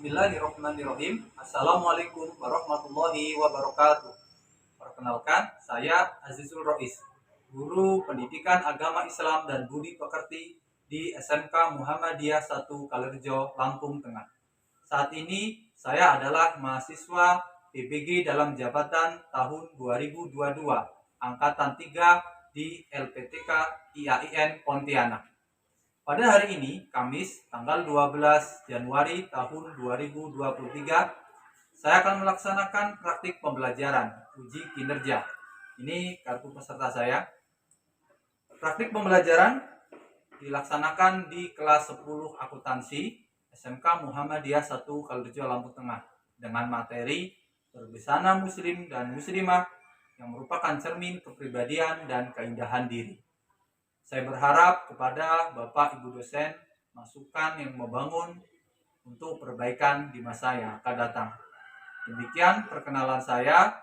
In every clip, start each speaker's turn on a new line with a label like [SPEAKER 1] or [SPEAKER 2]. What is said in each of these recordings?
[SPEAKER 1] Bismillahirrahmanirrahim. Assalamualaikum warahmatullahi wabarakatuh. Perkenalkan, saya Azizul Rois, guru pendidikan agama Islam dan budi pekerti di SMK Muhammadiyah 1 Kalirejo, Lampung Tengah. Saat ini saya adalah mahasiswa PBG dalam jabatan tahun 2022, angkatan 3 di LPTK IAIN Pontianak. Pada hari ini, Kamis, tanggal 12 Januari tahun 2023, saya akan melaksanakan praktik pembelajaran uji kinerja. Ini kartu peserta saya. Praktik pembelajaran dilaksanakan di kelas 10 akuntansi SMK Muhammadiyah 1 Kalirejo, Lampung Tengah dengan materi berbusana muslim dan muslimah yang merupakan cermin kepribadian dan keindahan diri. Saya berharap kepada Bapak Ibu dosen masukan yang membangun untuk perbaikan di masa yang akan datang. Demikian perkenalan saya.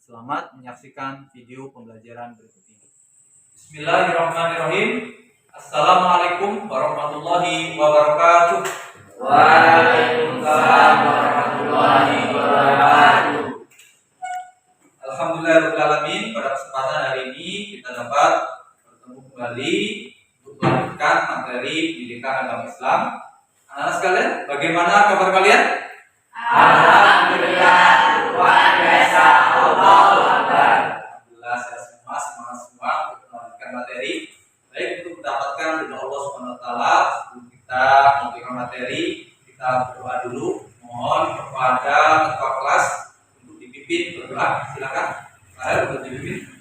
[SPEAKER 1] Selamat menyaksikan video pembelajaran berikut ini. Bismillahirrahmanirrahim. Assalamualaikum warahmatullahi wabarakatuh.
[SPEAKER 2] Waalaikumsalam warahmatullahi wabarakatuh.
[SPEAKER 1] Alhamdulillahirrahmanirrahim. Pada kesempatan hari ini kita dapat kembali untuk melanjutkan materi pendidikan agama Islam. Anak-anak sekalian, bagaimana kabar kalian?
[SPEAKER 2] Alhamdulillah, luar biasa. Allahu Akbar.
[SPEAKER 1] Alhamdulillah, saya semua semangat semua untuk melanjutkan materi. Baik, untuk mendapatkan ridho Allah Subhanahu wa taala, sebelum kita memberikan materi, kita berdoa dulu. Mohon kepada ketua kelas untuk dipimpin berdoa. Silakan. Saya untuk dipimpin.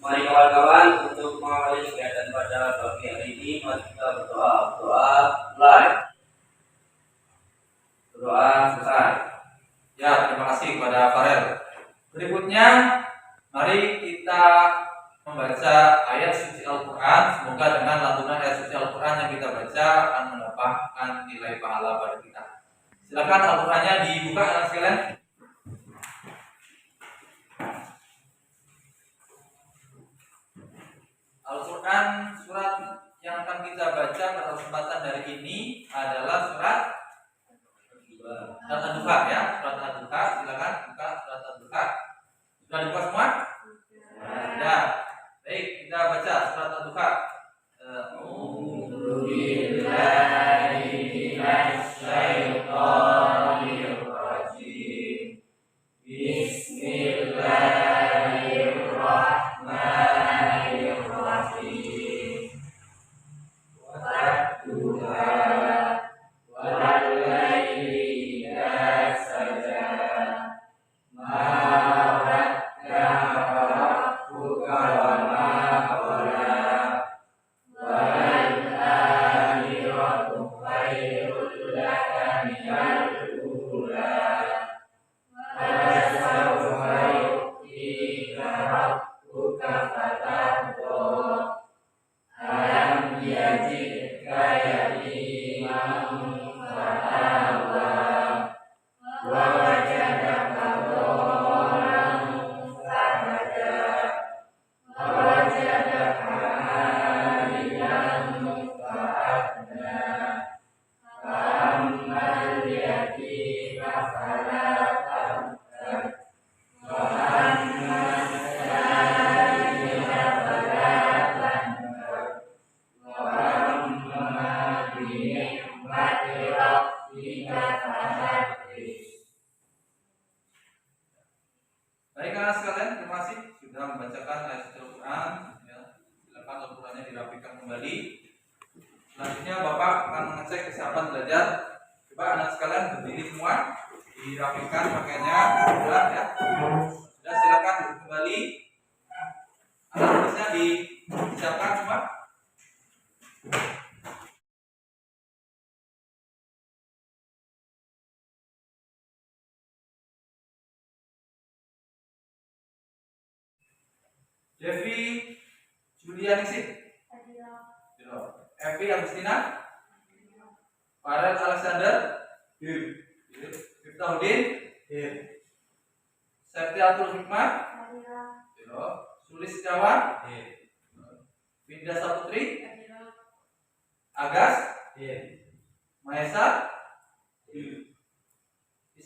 [SPEAKER 2] Mari kawan-kawan untuk mengawali kegiatan pada pagi hari ini, mari kita berdoa. Mulai. Berdoa selesai.
[SPEAKER 1] Ya, terima kasih kepada Farel. Berikutnya, mari kita membaca ayat suci Al-Quran. Semoga dengan lantunan ayat suci Al-Quran yang kita baca akan mendapatkan nilai pahala pada kita. Silakan Al-Qurannya dibuka anak sekalian. Al-Quran surat yang akan kita baca pada kesempatan hari ini adalah surat Ad-Duha ya, surat Ad-Duha. Silakan buka surat Ad-Duha. Sudah dibuka semua? Ya. Baik, kita baca surat Ad-Duha. Baik anak sekalian, terima kasih sudah membacakan ayat suci Al-Quran. Ya, silakan Al-Qurannya dirapikan kembali. Selanjutnya Bapak akan mengecek kesiapan belajar. Coba anak sekalian berdiri semua, dirapikan pakaiannya, sudah ya. Sudah, silakan duduk kembali. Alat tulisnya disiapkan semua. Devi Julianisik, Evi Agustina, Farel Alexander, Miftahudin, Septiatul Hikmah, Sulis Setiawan, Winda Saputri, Agas, Mahesa,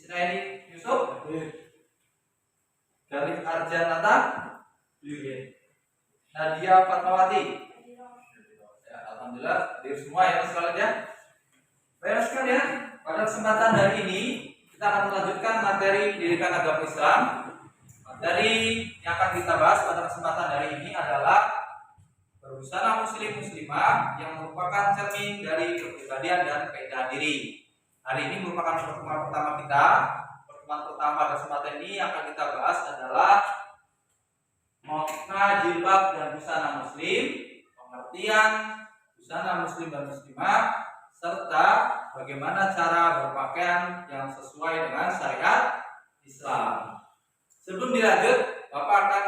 [SPEAKER 1] Isnaini Yusuf, Galih Arjanata, Nadia Fatmawati. Ya, alhamdulillah hadir semua ya sekalian ya. Baik sekalian, pada kesempatan hari ini kita akan melanjutkan materi pendidikan agama Islam. Materi yang akan kita bahas pada kesempatan hari ini adalah berbusana muslim muslimah yang merupakan cermin dari kepribadian dan keindahan diri. Hari ini merupakan pertemuan pertama kita. Pertemuan pertama pada kesempatan ini yang akan kita bahas adalah makna jilbab dan busana muslim, pengertian busana muslim dan muslimah, serta bagaimana cara berpakaian yang sesuai dengan syariat Islam. Sebelum dilanjut, Bapak akan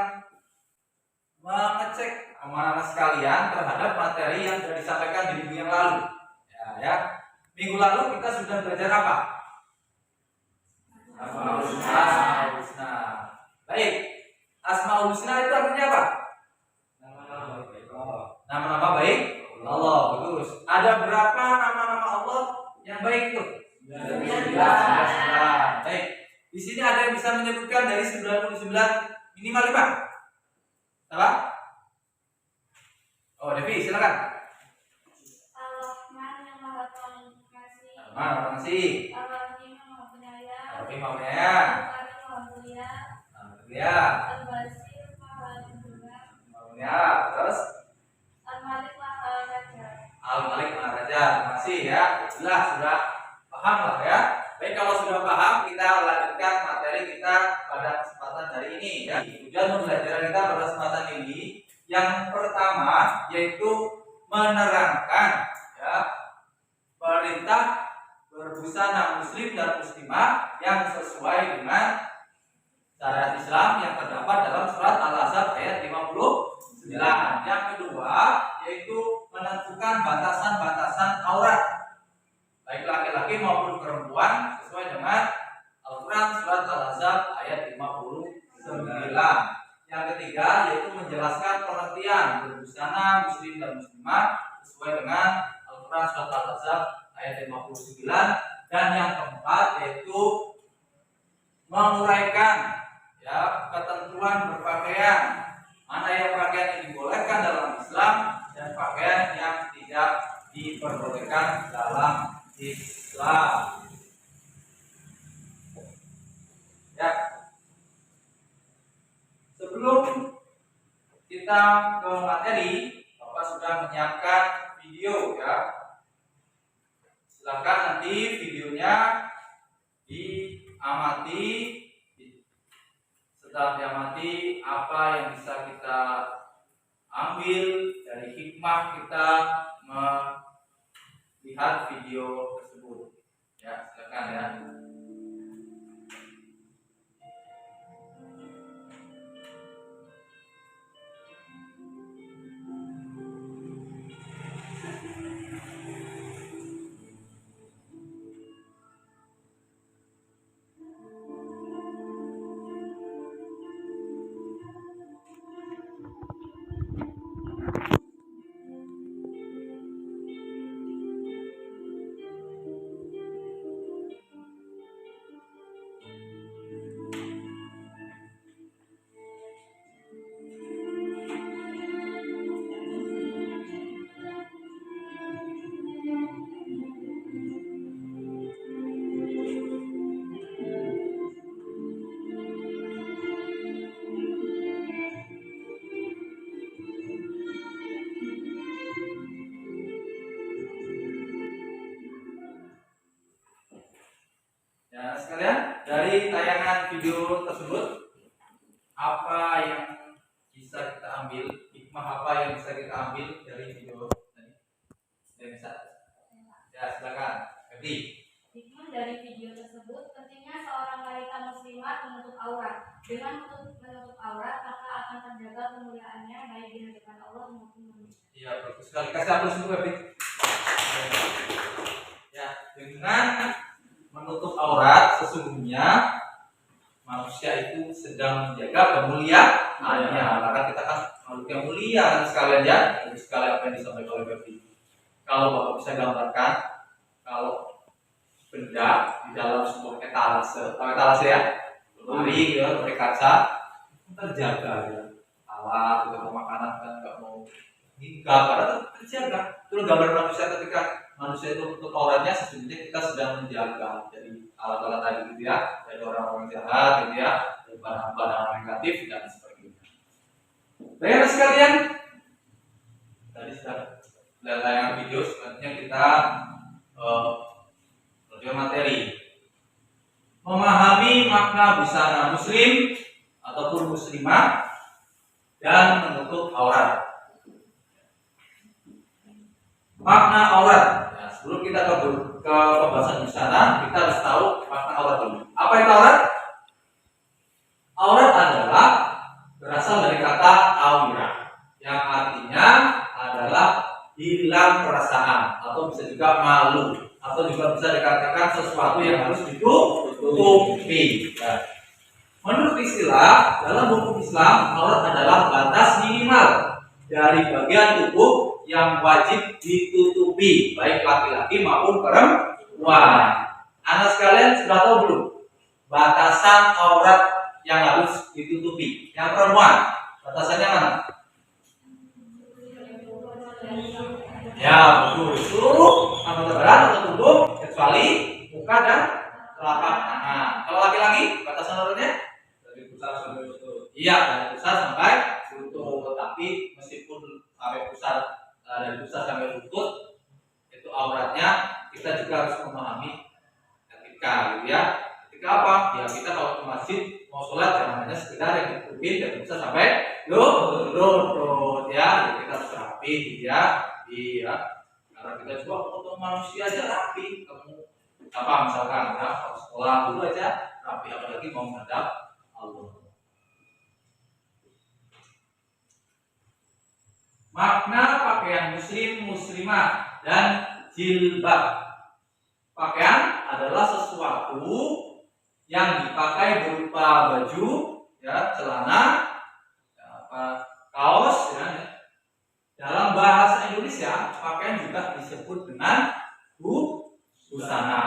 [SPEAKER 1] mengecek anak-anak sekalian terhadap materi yang sudah disampaikan di minggu yang lalu. Ya. Minggu lalu kita sudah belajar apa? Asmaul Husna. Baik. Asmaul Husna itu artinya apa? Nama-nama baik Allah. Bagus. Ada berapa nama-nama Allah yang baik itu? 19. Baik. Di sini ada yang bisa menyebutkan dari 99 minimal 5? Apa? Oh, Devi, silakan.
[SPEAKER 3] Ar-Rahman yang Maha Pengasih.
[SPEAKER 1] Ar-Rahman Maha Pengasih.
[SPEAKER 3] Ar-Rahim yang Maha Penyayang.
[SPEAKER 1] Ar-Rahim Maha Penyayang.
[SPEAKER 3] Al-Karim Maha Mulia.
[SPEAKER 1] Mulia.
[SPEAKER 3] Al-Basir Maha Mendengar.
[SPEAKER 1] Maha Mulia. Terus
[SPEAKER 3] Al-Malik Maha Raja.
[SPEAKER 1] Al-Malik Maha Raja. Terima kasih ya. Jelas sudah paham lah ya. Baik, kalau sudah paham, kita lanjutkan materi kita pada kesempatan hari ini ya. Tujuan pembelajaran kita pada kesempatan ini yang pertama yaitu menerangkan ya perintah berbusana muslim dan muslimah yang sesuai dengan syariat Islam yang terdapat dalam surat Al-Ahzab ayat 59. Yang kedua yaitu menentukan batasan-batasan aurat baik laki-laki maupun perempuan sesuai dengan Al-Quran surat Al-Ahzab ayat 59. Yang ketiga yaitu menjelaskan pengertian berbusana muslim dan muslimah sesuai dengan Al-Quran surat Al-Ahzab ayat 59. Dan yang keempat yaitu menguraikan ya ketentuan berpakaian, mana yang pakaian yang dibolehkan dalam Islam dan pakaian yang tidak diperbolehkan dalam Islam. Ya. Sebelum kita ke materi, Bapak sudah menyiapkan video ya. Silakan nanti videonya diamati. Setelah diamati, apa yang bisa kita ambil dari hikmah kita melihat video tersebut. Ya, silakan ya. Ya, sekalian, dari tayangan video tersebut apa yang bisa kita ambil, hikmah apa yang bisa kita ambil dari video tadi? Bisa. Ya, silakan. Jadi,
[SPEAKER 3] Hikmah dari video tersebut, pentingnya seorang wanita muslimah menutup aurat. Dengan menutup aurat, maka akan terjaga kemuliaannya baik di hadapan Allah maupun manusia.
[SPEAKER 1] ya bagus sekali. Kasih aplaus dulu, Bapak. Ya, dengan menutup aurat sesungguhnya manusia itu sedang menjaga kemuliaannya. Karena kita kan makhluk yang mulia kan sekalian ya. Jadi sekali apa yang disampaikan oleh Bapak. Kalau Bapak bisa gambarkan, kalau benda di dalam sebuah etalase, tahu etalase ya, lemari ya, pakai kaca, terjaga ya. Alat atau makanan kan nggak mau gambar terjaga. Itu gambar manusia ketika manusia itu untuk auratnya sesungguhnya kita sedang menjaga dari alat-alat tadi gitu ya, dari orang-orang jahat gitu ya, dari pandangan negatif dan sebagainya. Baik sekalian, tadi sudah tayangan video, selanjutnya kita belajar materi memahami makna busana muslim ataupun muslimah dan menutup aurat. Makna aurat. Nah, sebelum kita ke pembahasan busana, kita harus tahu makna aurat dulu. Apa itu aurat? Aurat adalah berasal dari kata aura, yang artinya adalah hilang perasaan atau bisa juga malu atau juga bisa dikatakan sesuatu yang harus ditutupi. Nah, menurut istilah dalam hukum Islam, aurat adalah batas minimal dari bagian tubuh yang wajib ditutupi, baik laki-laki maupun perempuan. Anak sekalian sudah tahu belum batasan aurat yang harus ditutupi? Yang perempuan, batasannya mana? Ya, betul. Seluruh anggota badan atau tubuh kecuali muka dan telapak tangan. Kalau laki-laki, batasan auratnya
[SPEAKER 2] Dari pusat sampai lutut.
[SPEAKER 1] iya, dari pusat sampai lutut. Tapi meskipun sampai pusat, dari pusat sampai lutut itu auratnya, kita juga harus memahami ketika gitu ya. Ketika apa? Ya kita kalau ke masjid mau sholat jangan hanya sekedar yang ditutupin dari pusat sampai lutut ya. Jadi kita harus rapi gitu ya. Iya. Karena kita juga untuk manusia aja rapi. Kamu apa misalkan ya kalau sekolah dulu aja rapi, apalagi mau menghadap Allah. Makna pakaian muslim muslimah dan jilbab. Pakaian adalah sesuatu yang dipakai berupa baju, ya, celana, ya, kaos, ya. Dalam bahasa Indonesia, pakaian juga disebut dengan busana.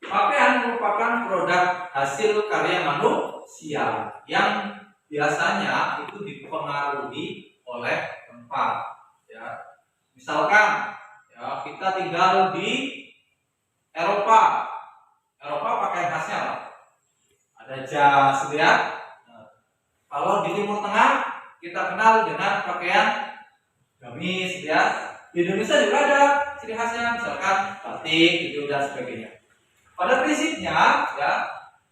[SPEAKER 1] Pakaian merupakan produk hasil karya manusia yang biasanya itu dipengaruhi oleh tempat. Ya. Misalkan ya, kita tinggal di Eropa. Eropa pakaian khasnya apa? Ada jas, ya. Nah, kalau di Timur Tengah kita kenal dengan pakaian gamis, ya. Di Indonesia juga ada ciri khasnya, misalkan batik, gitu dan sebagainya. Pada prinsipnya, ya,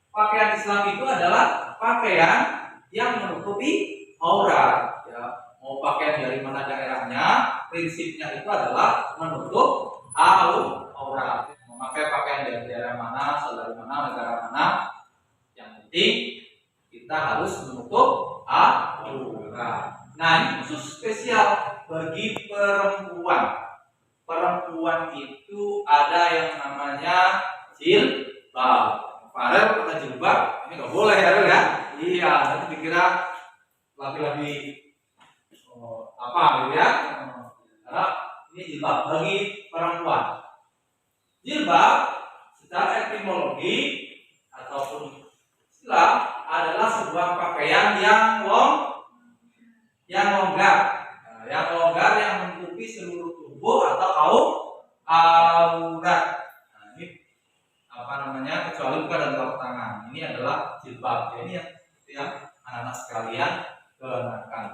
[SPEAKER 1] pakaian Islam itu adalah pakaian yang menutupi aurat. Ya. Mau pakaian dari mana daerahnya, prinsipnya itu adalah menutup aurat. Memakai pakaian dari daerah mana, saudara mana, negara mana, yang penting kita harus menutup aurat. Nah, ini khusus spesial bagi perempuan. Perempuan itu ada yang namanya jilbab. Farel kata jilbab, ini nggak boleh ya? Iya, nanti dikira laki-laki apa gitu ya? Karena ini jilbab bagi perempuan. Jilbab secara etimologi ataupun istilah adalah sebuah pakaian yang longgar, yang menutupi seluruh tubuh atau aurat. Nah, ini apa namanya? Kecuali muka dan telapak tangan. Ini adalah jilbab. Jadi yang anak-anak sekalian kenakan.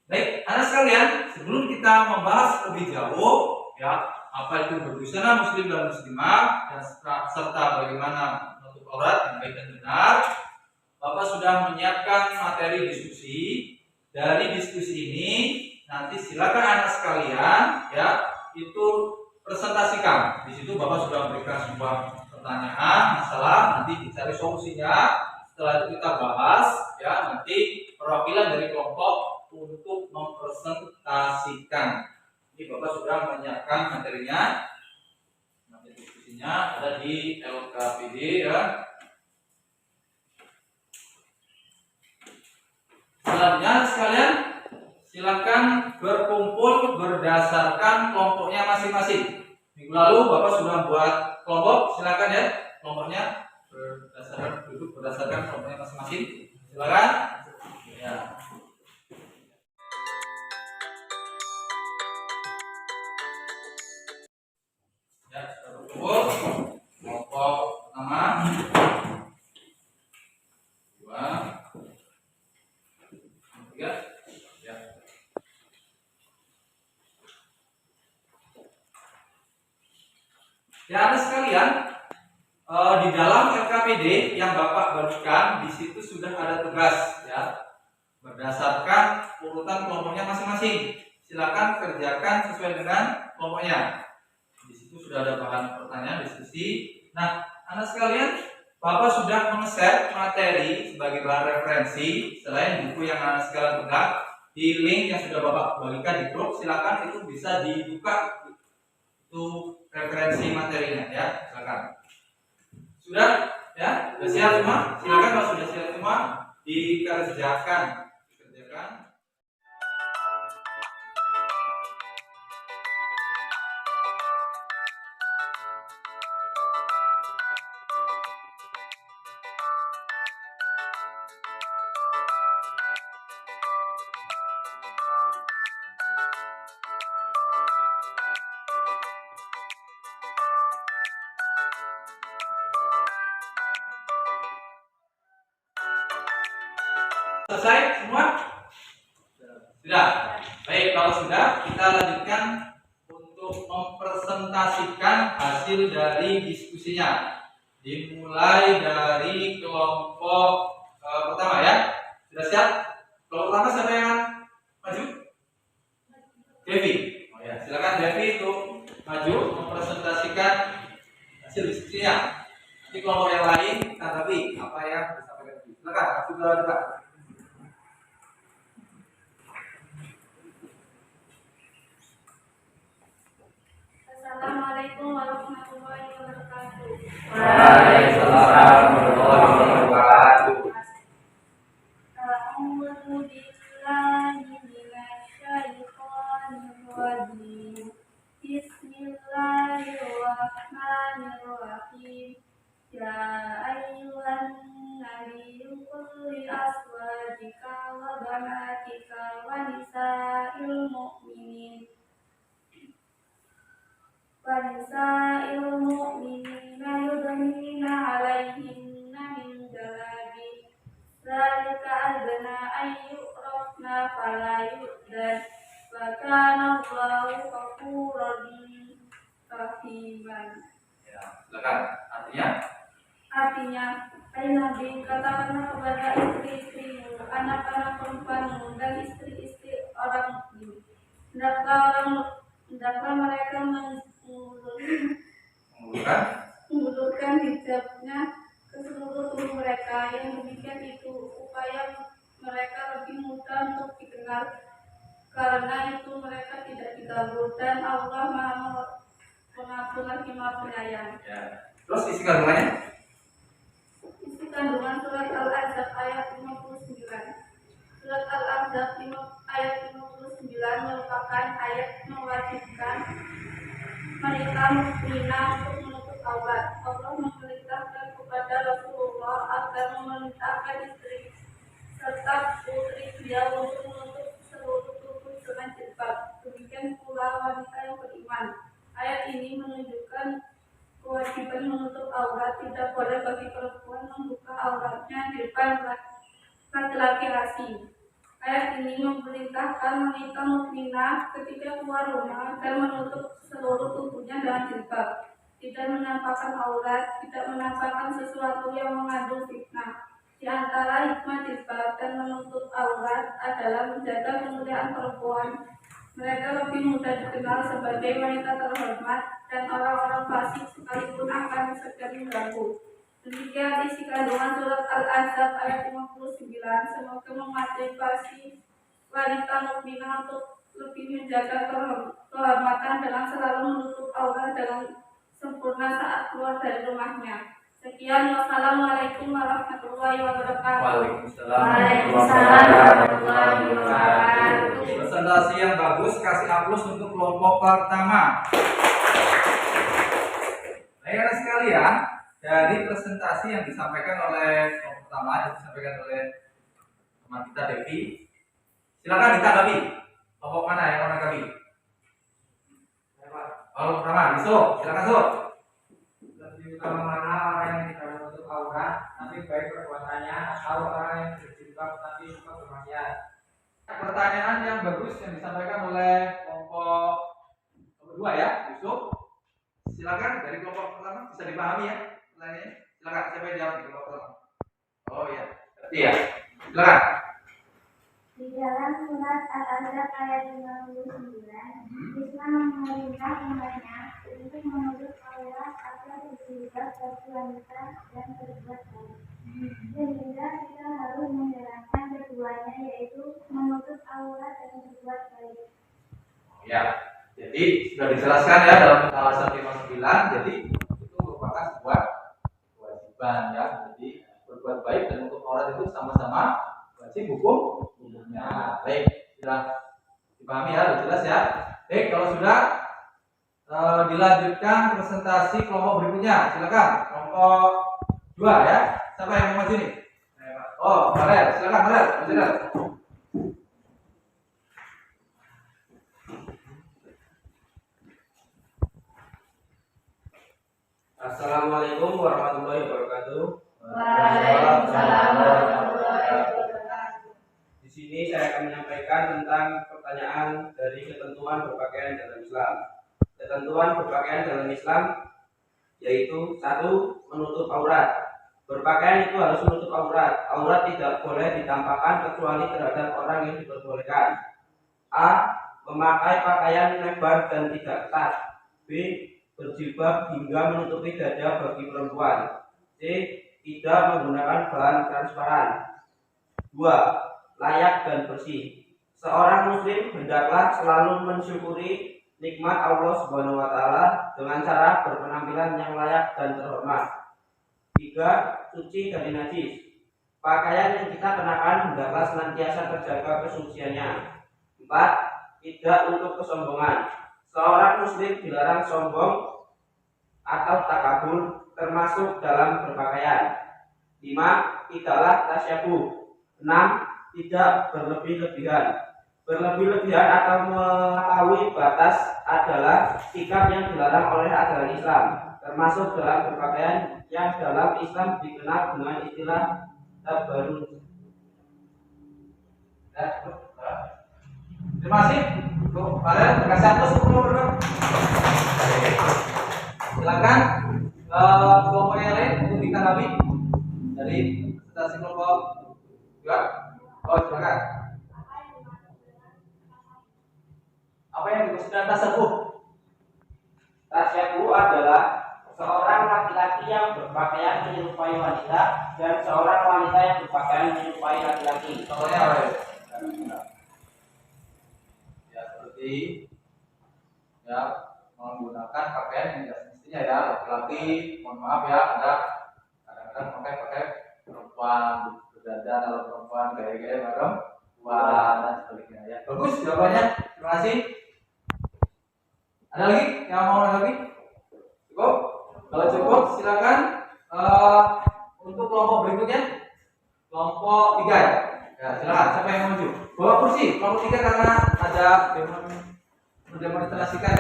[SPEAKER 1] Baik, anak sekalian, sebelum kita membahas lebih jauh, ya, apa itu berbusana muslim dan muslimah dan serta bagaimana menutup aurat yang baik dan benar, Bapak sudah menyiapkan materi diskusi. Dari diskusi ini nanti silakan anak sekalian ya itu presentasikan. Di situ Bapak sudah memberikan sebuah pertanyaan, masalah, nanti dicari solusinya. Setelah itu kita bahas ya, nanti perwakilan dari kelompok untuk mempresentasikan. Ini Bapak sudah menyiapkan materinya. Materi diskusinya ada di LKPD ya. Selanjutnya sekalian silakan berkumpul berdasarkan kelompoknya masing-masing. Minggu lalu Bapak sudah buat kelompok, silakan ya. Kelompoknya berdasarkan duduk berdasarkan kelompoknya masing-masing. Silakan. Ya. Ya, sudah berkumpul. Kelompok pertama, dua, tiga, ya. Ya, ada sekalian, di dalam LKPD yang Bapak bagikan di situ sudah ada tugas ya, berdasarkan urutan kelompoknya masing-masing. Silakan kerjakan sesuai dengan kelompoknya. Di situ sudah ada bahan pertanyaan diskusi. Nah, anak sekalian, Bapak sudah meng-share materi sebagai bahan referensi selain buku yang anak sekalian pegang di link yang sudah Bapak bagikan di grup. Silakan itu bisa dibuka itu referensi materinya ya. Silakan. Sudah ya? Sudah siap semua? Silakan kalau sudah siap semua dikerjakan. Selesai semua? Sudah. Baik, kalau sudah kita lanjutkan untuk mempresentasikan hasil dari diskusinya. Dimulai dari kelompok pertama ya. Sudah siap? Kelompok pertama siapa yang maju? Devi. Oh ya, silakan Devi untuk maju mempresentasikan hasil diskusinya. Nanti kelompok yang lain tanggapi apa yang disampaikan Devi. Silakan, sudah ada.
[SPEAKER 3] Assalamualaikum warahmatullahi wabarakatuh.
[SPEAKER 2] Waalaikumsalam warahmatullahi wabarakatuh.
[SPEAKER 3] A'udzu billahi minasyaitonir rajim. Bismillahirrahmanirrahim. Ya ayyuhan nabiyyu qul li azwajika wa banatika wa nisa'il mu'minin yudnina 'alaihinna min jalabi dzalika adna ay yu'rafna fala yu'dan wa kana Allahu ghafurur rahiman.
[SPEAKER 1] Ya, silakan. Artinya,
[SPEAKER 3] hai Nabi, katakanlah kepada istri-istrimu, anak-anak perempuanmu dan istri-istri orang mukmin, hendaklah mereka mengulurkan hijabnya ke seluruh tubuh mereka. Yang demikian itu upaya mereka lebih mudah untuk dikenal, karena itu mereka tidak diganggu dan Allah Maha Pengampun lagi Maha Penyayang.
[SPEAKER 1] ya. Terus isi kandungannya?
[SPEAKER 3] Isi kandungan surat Al-Ahzab ayat 59. Surat Al-Ahzab ayat 59 merupakan ayat mewajibkan wanita mukminah untuk menutup aurat. Allah memerintahkan kepada Rasulullah agar memerintahkan istri serta putri beliau untuk menutup seluruh tubuh dengan jilbab. Demikian pula wanita yang beriman. Ayat ini menunjukkan kewajiban menutup aurat. Tidak boleh bagi perempuan membuka auratnya di depan laki-laki asing. Ayat ini memerintahkan wanita mukminah ketika keluar rumah dan menutup seluruh tubuhnya dengan jilbab, tidak menampakkan aurat, tidak menampakkan sesuatu yang mengandung fitnah. Di antara hikmah jilbab dan menutup aurat adalah menjaga kemuliaan perempuan. Mereka lebih mudah dikenal sebagai wanita terhormat dan orang-orang fasik sekalipun akan segan mengganggu. Demikian isi kandungan surat Al-Ahzab ayat 59. Semoga memotivasi wanita mukminah untuk lebih menjaga kehormatan dengan selalu menutup aurat dengan sempurna saat keluar dari rumahnya. Sekian, wassalamualaikum warahmatullahi wabarakatuh.
[SPEAKER 1] Waalaikumsalam warahmatullahi wabarakatuh. Presentasi yang bagus, kasih aplaus untuk kelompok pertama. Baik sekalian, dari presentasi yang disampaikan oleh kelompok pertama yang disampaikan oleh teman kita Devi, silakan ditanggapi. Kelompok mana yang mau menanggapi? Kelompok pertama, Yusuf, silakan Yusuf.
[SPEAKER 4] Lebih utama mana orang yang tidak menutup aurat, tapi baik perbuatannya, atau orang yang berjilbab tapi suka bermaksiat?
[SPEAKER 1] Pertanyaan yang bagus yang disampaikan oleh kelompok kedua ya, Yusuf. Silakan dari kelompok pertama bisa dipahami ya pertanyaannya. Silakan siapa yang jawab di kelompok pertama? Oh ya, berarti ya. Silakan.
[SPEAKER 5] Di dalam surat Al-Ahzab ayat 59, Islam memerintah umatnya untuk menutup aurat agar berjilbab bagi wanita dan berbuat baik. Sehingga kita harus menjalankan keduanya, yaitu menutup aurat dan berbuat baik.
[SPEAKER 1] Ya, jadi sudah dijelaskan ya dalam Al-Ahzab 59. Jadi itu merupakan sebuah kewajiban ya. Jadi berbuat baik dan menutup aurat itu sama-sama wajib hukumnya. Baik, sudah dipahami ya, sudah jelas ya. Baik, kalau sudah dilanjutkan presentasi kelompok berikutnya. Silakan kelompok 2 ya. Siapa yang mau maju nih? Oh, Farel, silakan Farel. Silakan.
[SPEAKER 2] Assalamualaikum warahmatullahi wabarakatuh.
[SPEAKER 3] Waalaikumsalam warahmatullahi wabarakatuh.
[SPEAKER 2] Di sini saya akan menyampaikan tentang pertanyaan dari ketentuan berpakaian dalam Islam. Ketentuan berpakaian dalam Islam yaitu 1. Menutup aurat. Berpakaian itu harus menutup aurat. Aurat tidak boleh ditampakkan kecuali terhadap orang yang diperbolehkan. A. Memakai pakaian lebar dan tidak ketat. B. Berjilbab hingga menutupi dada bagi perempuan. C. Tidak menggunakan bahan transparan. 2. Layak dan bersih. Seorang muslim hendaklah selalu mensyukuri nikmat Allah Subhanahu wa taala dengan cara berpenampilan yang layak dan terhormat. 3. Suci dari najis. Pakaian yang kita kenakan hendaklah senantiasa terjaga kesuciannya. 4. Tidak untuk kesombongan. Seorang muslim dilarang sombong atau takabur termasuk dalam berpakaian. 5. Tidaklah tasyabuh. 6. Tidak berlebih-lebihan. Berlebih-lebihan atau melampaui batas adalah sikap yang dilarang oleh ajaran Islam, termasuk dalam berpakaian yang dalam Islam dikenal dengan istilah tabarruj.
[SPEAKER 1] Terima kasih. Tuh, Farel, kasih atas kelompok. Silakan kelompok yang lain untuk ditanggapi dari presentasi kelompok 2. Oh, silakan. Apa yang dimaksudkan tasyabuh?
[SPEAKER 2] Tasyabuh adalah seorang laki-laki yang berpakaian menyerupai wanita dan seorang wanita yang berpakaian menyerupai laki-laki.
[SPEAKER 1] Contohnya apa ya? Ya seperti ya menggunakan pakaian yang tidak semestinya ya, laki-laki, mohon maaf ya, ada kadang-kadang pakai perempuan berdada, kalau perempuan gaya-gaya perempuan dan sebagainya ya. Bagus jawabannya, terima kasih. Ada lagi yang mau lagi? Cukup? Kalau cukup silakan untuk kelompok berikutnya, kelompok 3 ya. Ya silakan, siapa yang mau maju? Bawa kursi, kelompok 3 karena ada mendemonstrasikan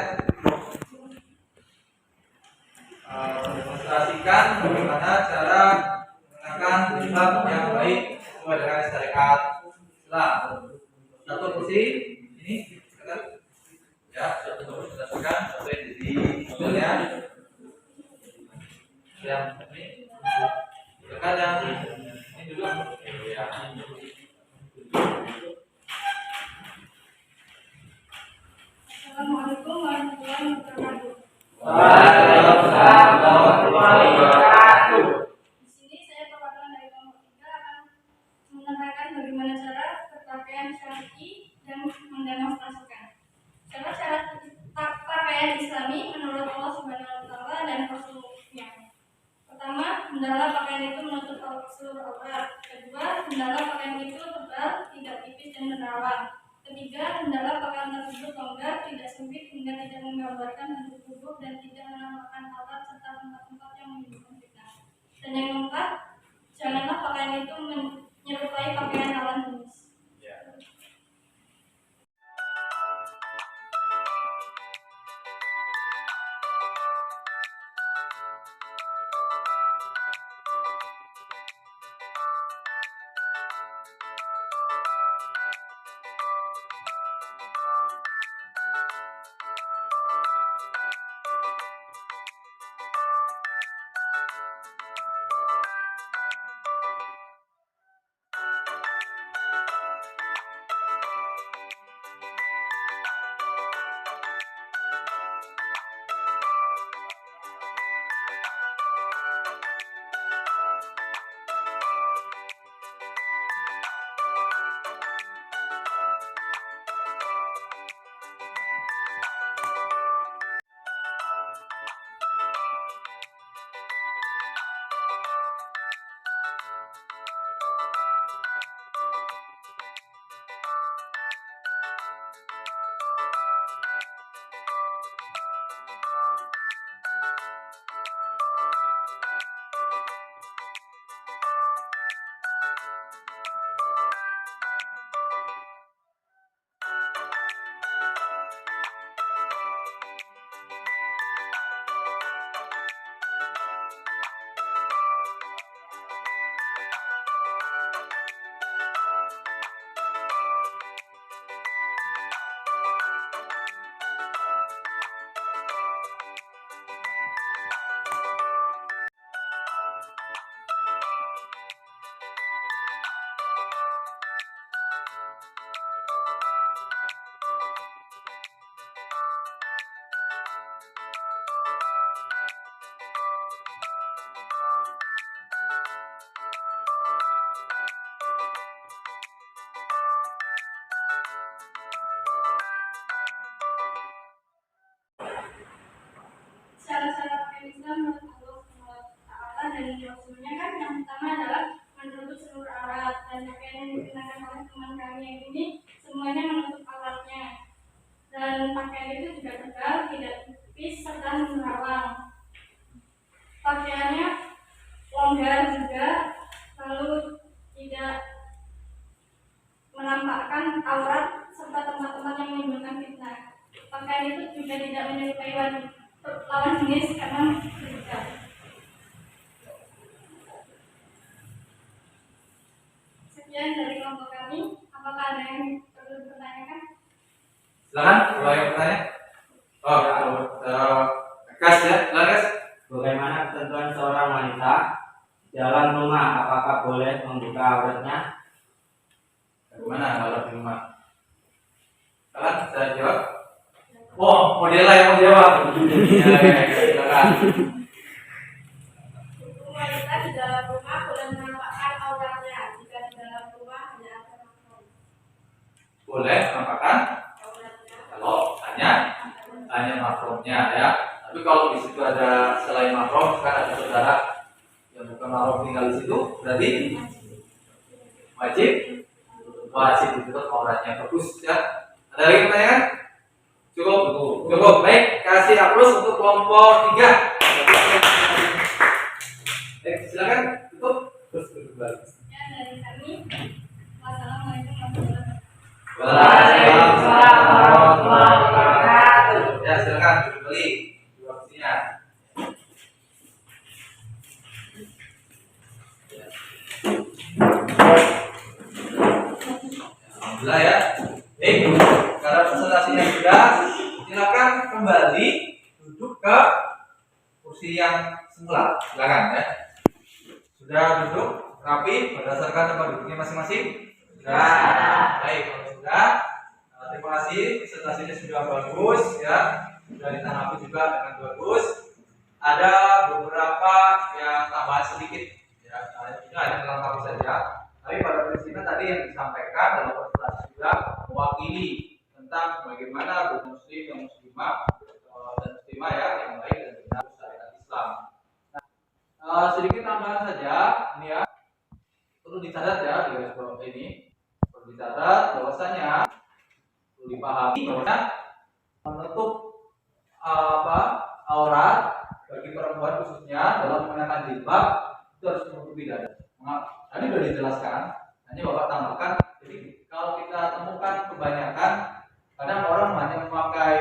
[SPEAKER 1] bagaimana cara mengenakan jilbab yang baik sesuai dengan syariat Islam. Satu kursi ini silakan. Ya, satu kursi silakan sampai di mobilnya. Yang ini silakan yang ini dulu. Ya.
[SPEAKER 3] Assalamualaikum warahmatullahi wabarakatuh.
[SPEAKER 2] Waalaikumsalam warahmatullahi wabarakatuh.
[SPEAKER 3] Di sini saya perwakilan dari kelompok 3 akan menerangkan bagaimana cara berpakaian syar'i dan mendemonstrasikan. Syarat-syarat pakaian Islami menurut Allah Subhanahu wa taala dan Rasulnya. Pertama, hendaklah pakaian itu menutup seluruh aurat. Kedua, hendaklah pakaian itu tebal, tidak tipis dan menerawang. Ketiga, hendaklah pakaian tersebut longgar, tidak sempit hingga tidak menggambarkan bentuk tubuh dan tidak menampakkan aurat serta tempat-tempat yang menimbulkan fitnah. Dan yang keempat, janganlah pakaian itu menyerupai pakaian lawan jenis. Syarat-syarat pakaian Islam menurut Allah Subhanahu dan Rasulnya kan yang pertama adalah menutup seluruh aurat, dan pakaian yang dikenakan oleh teman kami yang ini semuanya menutup auratnya, dan pakaian itu juga tebal, tidak tipis serta menerawang. Pakaiannya longgar juga, lalu tidak menampakkan aurat serta tempat-tempat yang menimbulkan fitnah. Pakaian itu juga tidak menyerupai lawan jenis karena berbeda. Sekian dari kelompok kami. Apakah ada yang perlu dipertanyakan?
[SPEAKER 1] Silakan, kalau yang bertanya. Kas ya, silakan Kas.
[SPEAKER 6] Bagaimana ketentuan seorang wanita di dalam rumah? Apakah boleh membuka auratnya?
[SPEAKER 1] Bagaimana kalau di rumah? Silakan, saya jawab. Oh, model yang mau jawab. Silakan.
[SPEAKER 3] Wanita di dalam rumah boleh menampakkan auratnya jika di dalam rumah hanya ada mahram.
[SPEAKER 1] Boleh menampakkan
[SPEAKER 3] Auratnya.
[SPEAKER 1] kalau hanya mahramnya ya. Tapi kalau di situ ada selain mahram, kan ada saudara yang bukan mahram tinggal di situ, berarti wajib ditutup auratnya. Bagus ya. Ada lagi pertanyaan? Cukup. Baik, kasih aplaus untuk kelompok 3. Silakan tutup. Terus duduk balik.
[SPEAKER 3] Sekian dari kami. Wassalamualaikum warahmatullahi wabarakatuh.
[SPEAKER 1] Waalaikumsalam warahmatullahi wabarakatuh. Ya, silakan duduk balik. Waktunya. Alhamdulillah ya. Karena presentasinya sudah, silakan kembali duduk ke kursi yang semula. Silakan ya. Sudah duduk rapi berdasarkan tempat duduknya masing-masing? Sudah. Baik, kalau sudah, terima kasih, presentasinya sudah bagus ya. Sudah ditanggapi juga dengan bagus. Ada beberapa yang tambahan sedikit ya. Ini hanya melengkapi saja. Tapi pada prinsipnya tadi yang disampaikan dalam presentasi juga mewakili tentang bagaimana muslim yang muslimah dan muslimah ya yang baik dan benar syariat Islam. Sedikit tambahan saja ini ya, perlu dicatat ya di garis bawah ini, perlu dicatat bahwasanya dipahami bahwa menutup aurat bagi perempuan khususnya dalam mengenakan jilbab itu harus menutupi dada. Tadi sudah dijelaskan, hanya Bapak tambahkan. Jadi kalau kita temukan kebanyakan kadang orang hanya memakai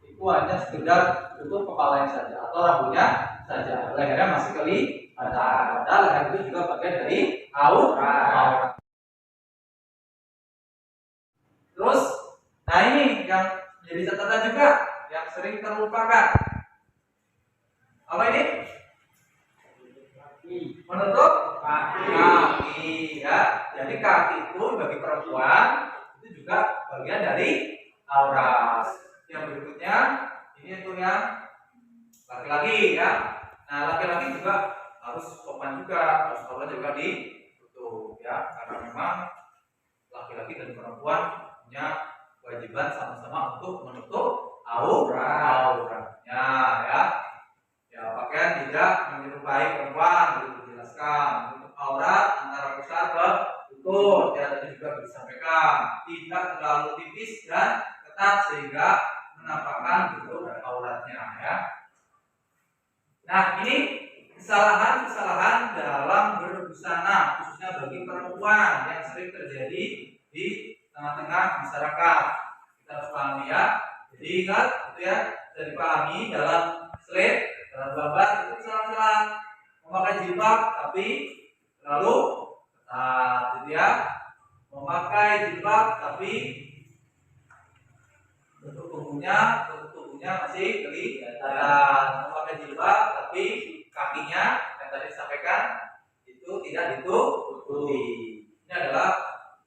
[SPEAKER 1] itu hanya sekedar tutup kepalanya saja atau rambutnya saja, lehernya masih kelihatan. Padahal leher itu juga bagian dari aurat. Terus, nah ini yang menjadi catatan juga yang sering terlupakan. Apa ini? Menutup kaki ya. Jadi kaki itu bagi perempuan itu juga bagian dari aurat. Yang berikutnya ini untuk yang laki-laki ya. Nah, laki-laki juga harus sopan juga, harus aurat juga ditutup ya, karena memang laki-laki dan perempuan punya kewajiban sama-sama untuk menutup auratnya ya. Ya, pakaian tidak menyerupai perempuan, begitu dijelaskan. Menutup aurat antara pusar ke lutut, ya tadi juga disampaikan. Tidak terlalu tipis dan ketat sehingga menampakkan bentuk auratnya ya. Nah, ini kesalahan-kesalahan dalam berbusana khususnya bagi perempuan yang sering terjadi di tengah-tengah masyarakat. Kita harus pahami ya. Jadi ingat itu ya, bisa dipahami dalam slide, dalam gambar itu kesalahan-kesalahan memakai jilbab tapi terlalu ketat, gitu ya. Memakai jilbab tapi bentuk tubuhnya masih kelihatan. Memakai jilbab tapi kakinya yang tadi disampaikan itu tidak ditutupi. Ini adalah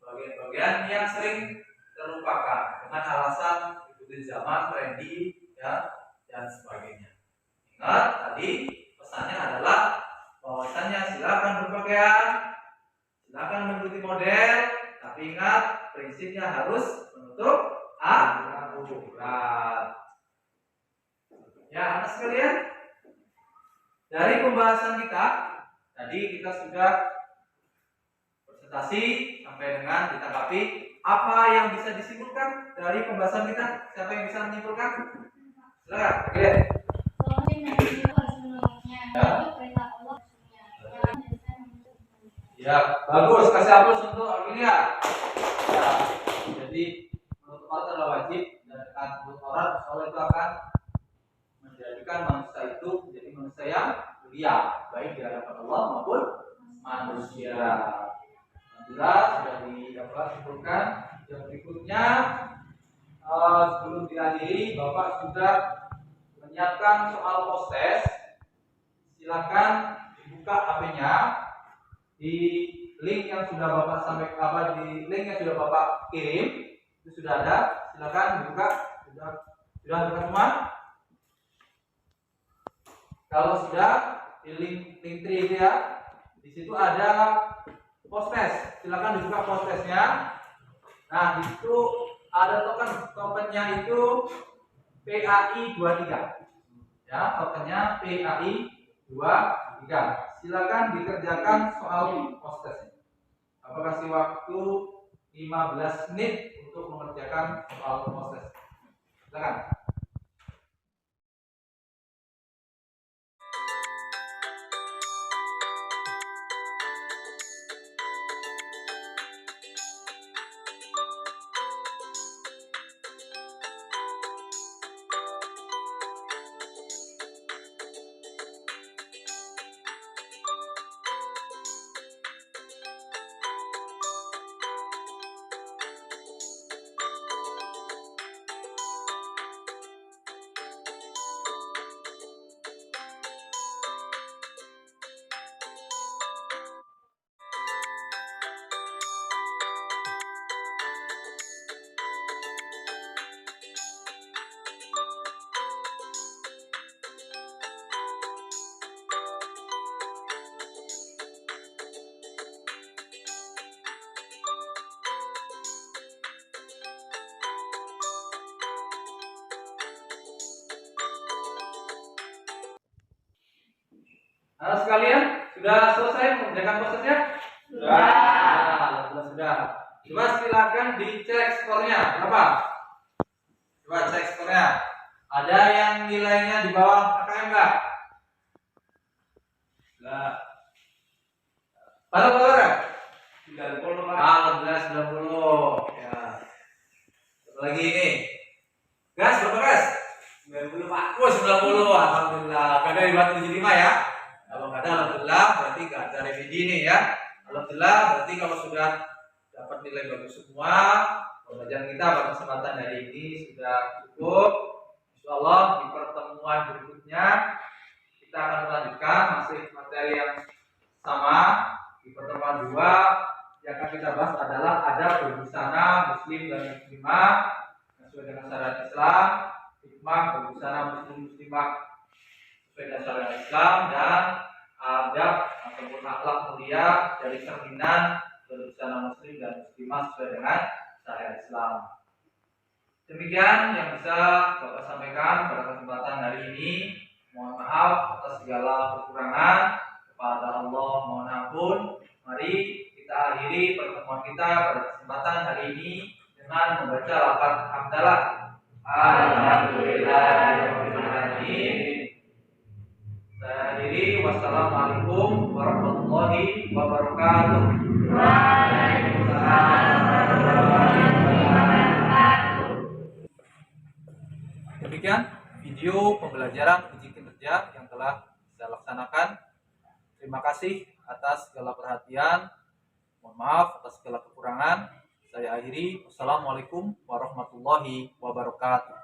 [SPEAKER 1] bagian-bagian yang sering terlupakan dengan alasan ikuti zaman, trendy ya dan sebagainya. Ingat tadi pesannya adalah bahwasannya silakan berpakaian, silakan mengikuti model, tapi ingat prinsipnya harus menutup aurat. Ya, anak sekalian, dari pembahasan kita tadi kita sudah presentasi sampai dengan ditanggapi apa yang bisa disimpulkan dari pembahasan kita. Siapa yang bisa menyimpulkan? Silakan. Oke. Ya, bagus. Kasih aplaus untuk Amelia. Ya, jadi menutup aurat adalah wajib dan dengan menutup aurat Allah itu akan menjadikan manusia itu menjadi manusia yang mulia baik di hadapan Allah maupun manusia. Jelas sudah disimpulkan. Yang berikutnya sebelum diakhiri Bapak sudah menyiapkan soal post test. Silakan dibuka HP-nya di link yang sudah Bapak sampaikan, di link yang sudah Bapak kirim itu sudah ada. Silakan dibuka. Sudah buka semua? Kalau sudah di link 3 itu ya, di situ ada post test. Silakan dibuka post testnya. Nah, di situ ada tokennya itu PAI 23. Ya, tokennya PAI 23. Silakan dikerjakan soal post test. Bapak kasih waktu 15 menit untuk mengerjakan soal post test. Silakan. Halo sekalian, sudah selesai mengerjakan prosesnya? Sudah. Sudah. Coba silakan dicek skornya berapa. Coba cek skornya. Ada yang nilainya di bawah KKM enggak? Enggak. Berapa?
[SPEAKER 2] 90 Pak.
[SPEAKER 1] Alhamdulillah 90. Ya. Satu lagi ini. Gas berapa gas?
[SPEAKER 2] 90 Pak.
[SPEAKER 1] Oh 90. Alhamdulillah. Gak ada di bawah 75 ya. Kalau nggak ada alhamdulillah berarti nggak ada revisi nih ya. Alhamdulillah berarti kalau sudah dapat nilai bagus semua, pembelajaran kita pada kesempatan hari ini sudah cukup. Insyaallah di pertemuan berikutnya kita akan melanjutkan masih materi yang sama. Di pertemuan 2 yang akan kita bahas adalah adab berbusana muslim dan muslimah sesuai dengan syariat Islam, hikmah berbusana muslim muslimah sesuai dengan syariat Islam, dan adab ataupun akhlak mulia dari cerminan berbusana muslim dan muslimah sesuai dengan syariat Islam. Demikian yang bisa Bapak sampaikan pada kesempatan hari ini. Mohon maaf atas segala kekurangan. Kepada Allah mohon ampun. Mari kita akhiri pertemuan kita pada kesempatan hari ini dengan membaca lafaz hamdalah. Alhamdulillahirobbilalamin. Saya akhiri. Wassalamualaikum warahmatullahi wabarakatuh. Waalaikumsalam warahmatullahi wabarakatuh. Demikian video pembelajaran uji kinerja yang telah saya laksanakan. Terima kasih atas segala perhatian. Mohon maaf atas segala kekurangan. Saya akhiri. Wassalamualaikum warahmatullahi wabarakatuh.